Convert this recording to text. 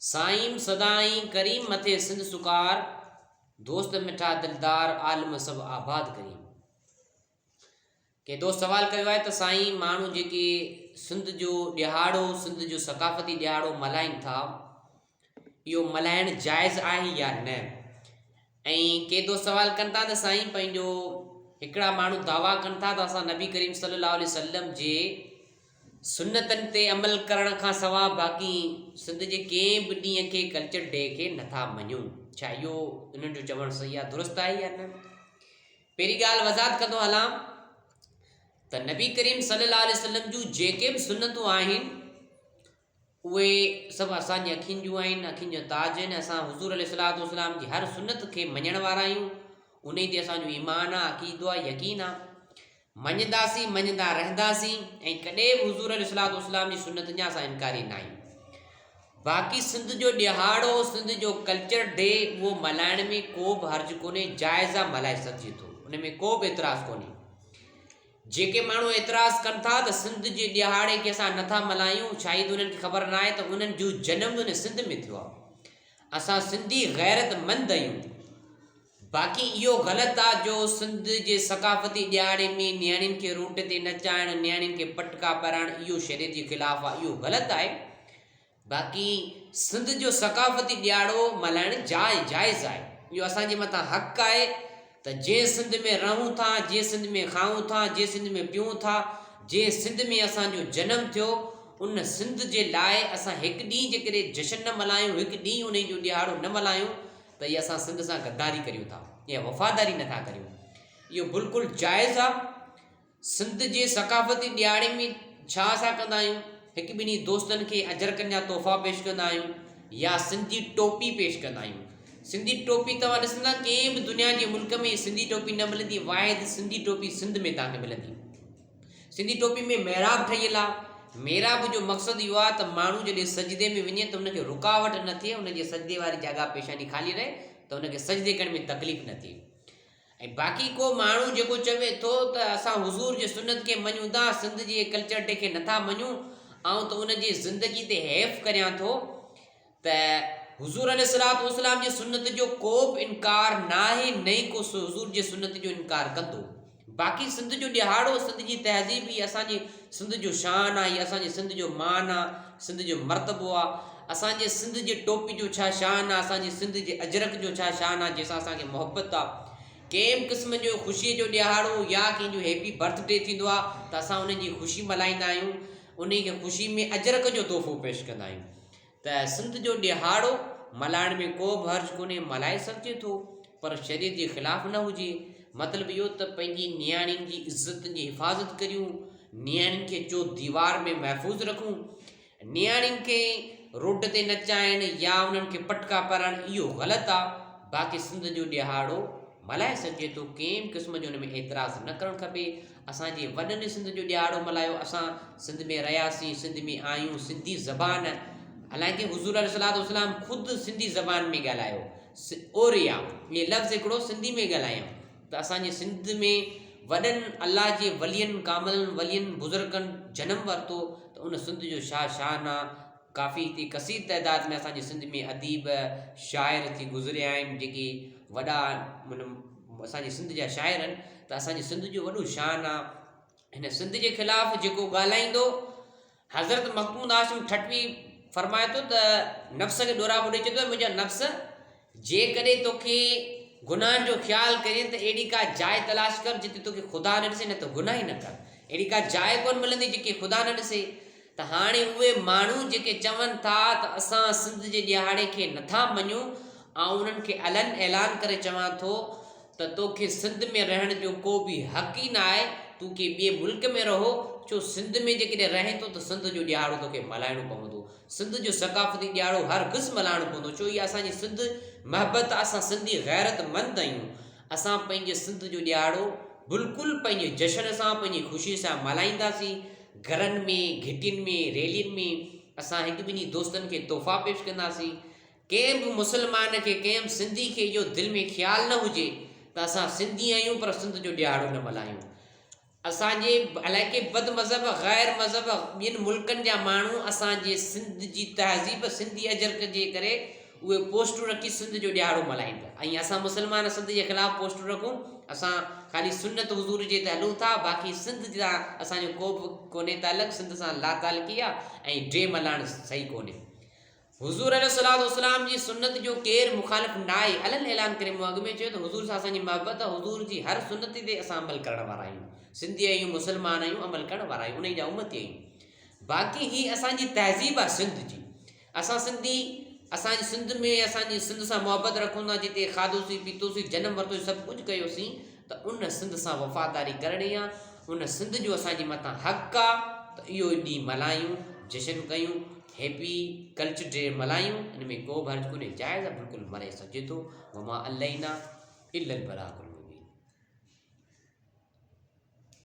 साईं सदाईं करीम मथे सिंध सुकार, दोस्त मिठा दिलदार आलम सब आबाद करीम। के दोस्त सवाल कयो आहे त साईं माण्हू जेके सिंध जो ॾिहाड़ो, सिंध जो सकाफ़ती ॾिहाड़ो मल्हाइनि था, इहो मल्हाइणु जाइज़ आहे या न। ऐं के दोस्त सवाल कनि था त साईं पंहिंजो हिकिड़ा माण्हू दावा कनि था त असां नबी करीम सल्लल्लाहु अलैहि वसल्लम जे सुन्नतनि ते अमल करण खां सवाइ बाक़ी सिंध जे कंहिं बि ॾींहं खे कल्चर डे खे नथा मञूं। छा इहो इन्हनि जो चवणु सही आहे, दुरुस्त आहे या न? पहिरीं ॻाल्हि वज़ाहत कंदो हलां त नबी करीम सल्लल्लाहु अलैहि वसल्लम जूं जेके बि सुन्नतूं आहिनि उहे सभु असांजी अखियुनि जूं आहिनि, अखियुनि जो ताज आहिनि। असां हुज़ूर अलैहिस्सलातु वस्सलाम जी हर सुन्नत खे मञण वारा आहियूं। उन ते असांजो ईमान आहे, अक़ीदो आहे, यकीन आहे। मञंदासीं, मञंदा रहंदासीं ऐं कॾहिं बि हुज़ूर अलैहिस्सलातु वस्सलाम जी सुन्नत जा असां इनकारी न आहियूं। बाक़ी सिंध जो ॾिहाड़ो, सिंध जो कल्चर डे, उहो मल्हाइण में को बि हर्ज कोन्हे, जाइज़ आहे, मल्हाए सघिजे थो, उन में को बि एतिराज़ु कोन्हे। जेके माण्हू एतिराज़ु कनि था त सिंध जे ॾिहाड़े खे असां नथा मल्हायूं, शायदि उन्हनि खे ख़बर न आहे त उन्हनि जो जनमु उन सिंध में थियो आहे। असां सिंधी गैरतमंद आहियूं। बाक़ी इहो ग़लति आहे जो सिंध जे सकाफ़ती ॾिहाड़े में नियाणियुनि खे रोड ते नचाइणु, नियाणियुनि खे पटका पाराइणु, इहो शरीयत जे ख़िलाफ़ु आहे, इहो ग़लति आहे। बाक़ी सिंध जो सकाफ़ती ॾिहाड़ो मल्हाइणु जाइज़ आहे। इहो असांजे मथां हक़ु आहे त जंहिं सिंध में रहूं था, जंहिं सिंध में खाऊं था, जंहिं सिंध में पीऊं था, जंहिं सिंध में असांजो जनमु थियो, उन सिंध जे लाइ असां हिकु ॾींहुं जेकॾहिं जशन न मल्हायूं, हिकु ॾींहुं उन जो ॾिहाड़ो न मल्हायूं, त इहा असां सिंध सां गद्दारी करियूं था या वफ़ादारी नथा करियूं। इहो बिल्कुलु जाइज़ आहे। सिंध जे सकाफ़ती ॾिहाड़े में छा असां कंदा आहियूं? हिकु ॿिन्ही दोस्तनि खे अजरकनि जा तोहफ़ा पेश कंदा आहियूं या सिंधी टोपी पेश कंदा आहियूं। सिंधी टोपी तव्हां ॾिसंदा कंहिं बि दुनिया जे मुल्क में सिंधी टोपी न मिलंदी, वाहिद सिंधी टोपी सिंध में तव्हांखे मिलंदी। सिंधी टोपी में मेहराब ठहियलु आहे। मेहराब जो मक़सदु इहो आहे त माण्हू जॾहिं सजदे में वञे त उनखे रुकावट न थिए, उनजे सजदे वारी जॻह पेशानी ख़ाली रहे त उनखे सजदे करण में तकलीफ़ न थिए। ऐं बाक़ी को माण्हू जेको चवे थो त असां हुज़ूर जे सुन्नत खे मञूं था, सिंध जे कल्चर डे खे नथा मञूं, ऐं त उनजी ज़िंदगी ते हैफ़ करियां थो त हुज़ूर अलैहिस्सलातु वस्सलाम जे सुन्नत जो को बि इनकार न आहे, न ई को हुज़ूर जे सुन्नत जो इनकार कंदो। बाक़ी सिंध जो ॾिहाड़ो, सिंध जी तहज़ीब, ही असांजी सिंध जो शान आहे, असांजे सिंध जो मान आहे, सिंध जो मर्तबो आहे। असांजे सिंध जे टोपी जो छा शान आहे, असांजे सिंध जे अजरक जो छा शान आहे, जंहिंसां असांखे मोहबत आहे। कंहिं बि क़िस्म जो ख़ुशीअ जो ॾिहाड़ो या कंहिंजो हैप्पी बर्थडे थींदो आहे त असां उन्हनि जी ख़ुशी मल्हाईंदा आहियूं, उन खे ख़ुशी में अजरक जो तोहफ़ो पेश कंदा आहियूं। त सिंध जो ॾिहाड़ो मल्हाइण में को बि हर्ज कोन्हे, मल्हाए सघिजे थो, पर शरीयत जे ख़िलाफ़ु न हुजे। मतिलबु इहो त पंहिंजी नियाणियुनि जी इज़त जी हिफ़ाज़त करियूं, नियाणियुनि खे चो दीवार में महफ़ूज़ रखूं, नियाणियुनि खे रोड ते नचाइणु या उन्हनि खे पटका पाराइणु, इहो ग़लति आहे। बाक़ी सिंध जो ॾिहाड़ो मल्हाए सघिजे थो, कंहिं बि क़िस्म जो हुन में एतिराज़ु न करणु खपे। असांजे वॾनि सिंध जो ॾिहाड़ो मल्हायो, असां सिंध में रहियासीं, सिंध में आहियूं, सिंधी ज़बान, हालांकि हुज़ूर अलैहिस्सलातु वस्सलाम ख़ुदि सिंधी ज़बान में ॻाल्हायो, ओरिया इहे लफ़्ज़ हिकिड़ो सिंधी में ॻाल्हायूं। त असांजे सिंध में वॾनि अल्लाह जे वलियनि, कामिलनि वलियनि, बुज़ुर्गनि जनमु वरितो, त उन सिंध जो छा शान आहे। काफ़ी हिते कसीर तइदाद में असांजे सिंध में अदीब, शाइर थी गुज़रिया आहिनि, जेके वॾा असांजे सिंध जा शाइर आहिनि। त असांजे सिंध जो वॾो शान आहे। हिन सिंध जे ख़िलाफ़ु जेको ॻाल्हाईंदो, हज़रत मखमूद हाशिम ठटवी फरमाए थो त नफ़्स खे ॾोराबो ॾेई चवंदो, मुंहिंजा नफ़्स, जेकॾहिं तोखे गुनाहनि जो ख़्यालु करे त अहिड़ी का जाइ तलाश कर जिते तोखे ख़ुदा न ॾिसे, न त गुनाह ई न कर। अहिड़ी का जाइ कोन मिलंदी जेके ख़ुदा न ॾिसे। त हाणे उहे माण्हू जेके चवनि था त असां सिंध जे ॾिहाड़े खे नथा मञूं, ऐं उन्हनि खे ऐलान करे चवां थो त तोखे सिंध में रहण जो को बि हक़ ई न आहे, तूं के ॿिए मुल्क में रहो, छो सिंध में जेकॾहिं रहे थो त सिंध जो ॾिहाड़ो तोखे मल्हाइणो पवंदो। सिंध जो सकाफ़ती ॾिहाड़ो हर क़िस्म मल्हाइणो पवंदो, छो इहा असांजी सिंध महबत आहे। असां सिंधी गैरतमंद आहियूं। असां पंहिंजे सिंध जो ॾिहाड़ो बिल्कुलु पंहिंजे जशन सां, पंहिंजी ख़ुशी सां मल्हाईंदासीं। घरनि में, घिटियुनि में, रैलियुनि में असां हिकु ॿिन्ही दोस्तनि खे तोहफ़ा पेश कंदासीं। कंहिं बि मुस्लमान खे, कंहिं बि सिंधी खे इहो दिलि में ख़्यालु न हुजे त असां सिंधी आहियूं पर सिंध जो ॾिहाड़ो न मल्हायूं। असांजे अलाए के बद मज़हब ग़ैर मज़हब ॿियनि मुल्कनि जा माण्हू असांजे सिंध जी तहज़ीब सिंधी अजरक जे करे उहे पोस्टूं रखी सिंध जो ॾियारो मल्हाईंदा। ऐं असां मुस्लमान सिंध जे ख़िलाफ़ु पोस्टूं रखूं, असां ख़ाली सुन्नत हुज़ूर जे ते हलूं था, बाक़ी सिंध जा असांजो को बि कोन्हे तालुक़, सिंध सां लातालुकी आहे ऐं ड्रे मल्हाइणु सही कोन्हे। हुज़ूर अलैहिस्सलाम जी सुन्नत जो केरु मुखालिफ़ न आहे। अलल ऐलान करे मूं अॻु में चयो त हुज़ूर सां असांजी मोहबत आहे, हुज़ूर जी हर सुन्नत ते असां अमल करण वारा आहियूं, सिंधी आहियूं, मुस्लमान आहियूं, अमल करण वारा आहियूं, उन जा उमती आहियूं। बाक़ी ही असांजी तहज़ीब आहे सिंध जी। असां सिंधी असांजी सिंध में असांजी सिंध सां मोहबत रखूं था, जिते खाधोसीं पीतोसीं जनमु वरितोसीं सभु कुझु कयोसीं, त उन सिंध सां वफ़ादारी करणी आहे, उन सिंध जो असांजे मथां हक़ु आहे त इहो ॾींहुं मल्हायूं, जशन कयूं, हैप्पी कल्चर डे मल्हायूं। इन में को बि हर्ज कोन्हे, जाइज़ आहे, बिल्कुलु मल्हाए सघिजे थो। वमा अलैना इल्लल बलाग।